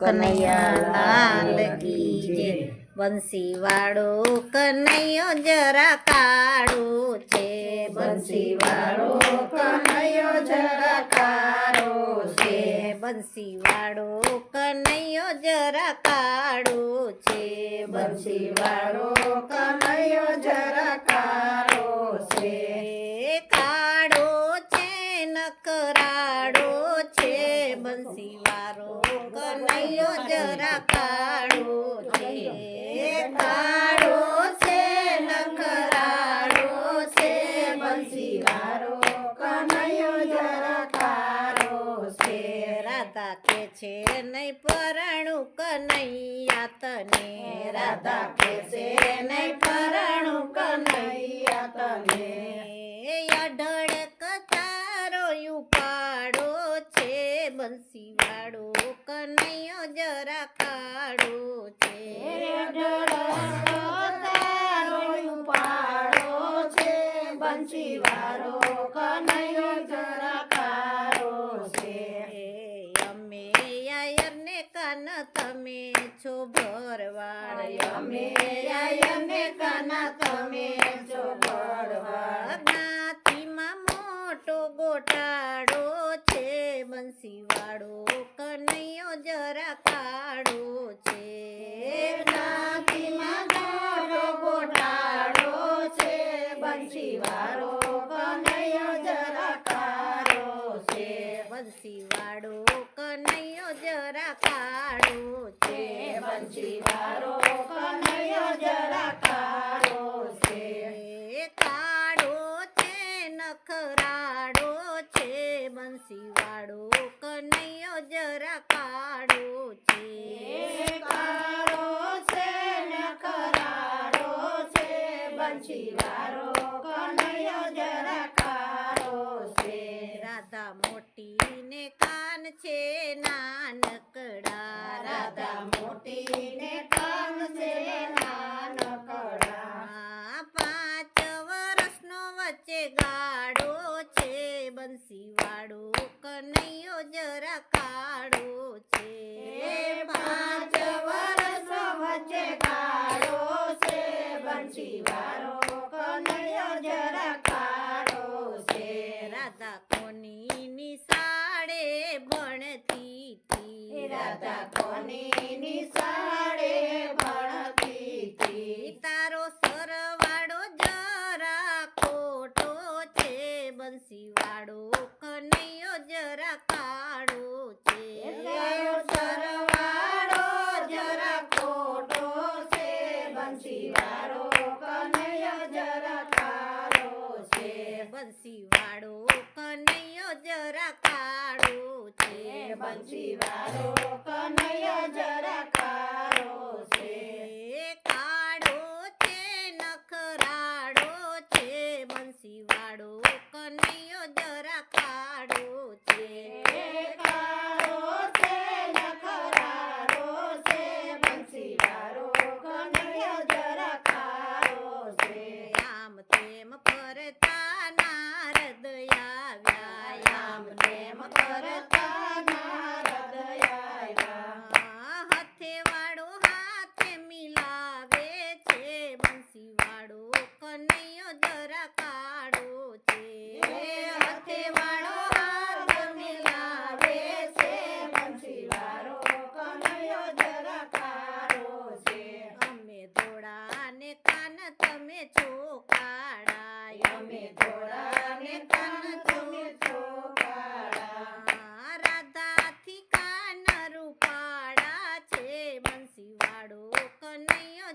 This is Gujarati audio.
કનૈયા લાલ કી જય. બંસી વાળો કનૈયો જરા કાળો છે. બંસી વાળો કનૈયો જરા કાળો છે. બંસી વાળો કનૈયો જરા કાળો છે. બંસી વાળો કનૈયો જરા કાળો છે. કાળો છે નકરાળો છે. બંસી વાળો કનૈયો જરા કાળો છે. કાળો છે નકરાળો છે. બંસી વાળો કનૈયો જરા કાળો છે. રાધા કે છે નહીં પરણું કનૈયા તને. રાધા કે છે નહીં પરણું કનૈયા તને. અઢળક તારો ઉપાડો છે. બંસી વાળો કનૈયો જરા કાળો છે. તારો ઉપાડો છે. બંસી વાળો કનૈયો જરા કાળો છે. અમે યાયર ને કાન તમે છો ભરવાડ. અમે યાયરને કાના તમે છો ભરવાડ. જ્ઞાતિમાં મોટો ગોટાળો છે. બંસી વાળો કનૈયો જરા કાળો છે. જ્ઞાતિમાં મોટો ગોટાળો છે. બંસી વાળો કનૈયો જરા કાળો છે. બંસી વાળો કનૈયો જરા કાળો છે. બંસી વાળો કનૈયો જરા કાળો છે. કાળો છે નખરાળો છે. બંસી વાળો કનૈયો જરા કાળો છે. કાળો છે નખરાળો છે. બંસી વાળો કનૈયો જરા કાળો છે. રાધા મોટી ને કાન છે નાનકડા. રાધા મોટી ને કાન છે નાનકડા. 5 વર્ષનો વચ્ચે ગાળો છે. બંસી વાળો કનૈયો જરા કાળો છે. 5 વર્ષ વચ્ચે કાળો છે. બંસી વાળો કનૈયો જરા કાળો છે. રાધા કોની નિશાળે ભણતી હતી. રાધા કોની નિશાળે ભણતી હતી. તારો સરવાળો જરા ખોટો છે. બંસી વાળો કનૈયો જરા કાળો છે. તારો સરવાળો જરા ખોટો છે. બંસી વાળો કનૈયો જરા કાળો છે. બંસી વાળો કનૈયો જરા કાળો છે. બંસી વાળો કનૈયો જરા કાળો છે. કાળો છે નખરાળો છે. બંસી વાળો કનૈયો જરા કાળો છે. કાળો છે નખરાળો છે. બંસી વાળો કનૈયો જરા કાળો છે. આમ તેમ ફરતા નારદ આવ્યા. આમ તેમ કરતા નારદ આવ્યા. હાથે વાળો હાથે મિલાવે છે. બંસી વાળો કનૈયો જરા કાળો છે. હાથે વાળો હાથ મિલાવે છે. બંસી વાળો કનૈયો જરા કાળો છે. અમે ધોળા ને કાન તમે છો કાળા. અમે ધોળા ને કાન તમે છો કાળા. રાધાથી કાન રૂપાળા છે. બંસી વાળો કનૈયો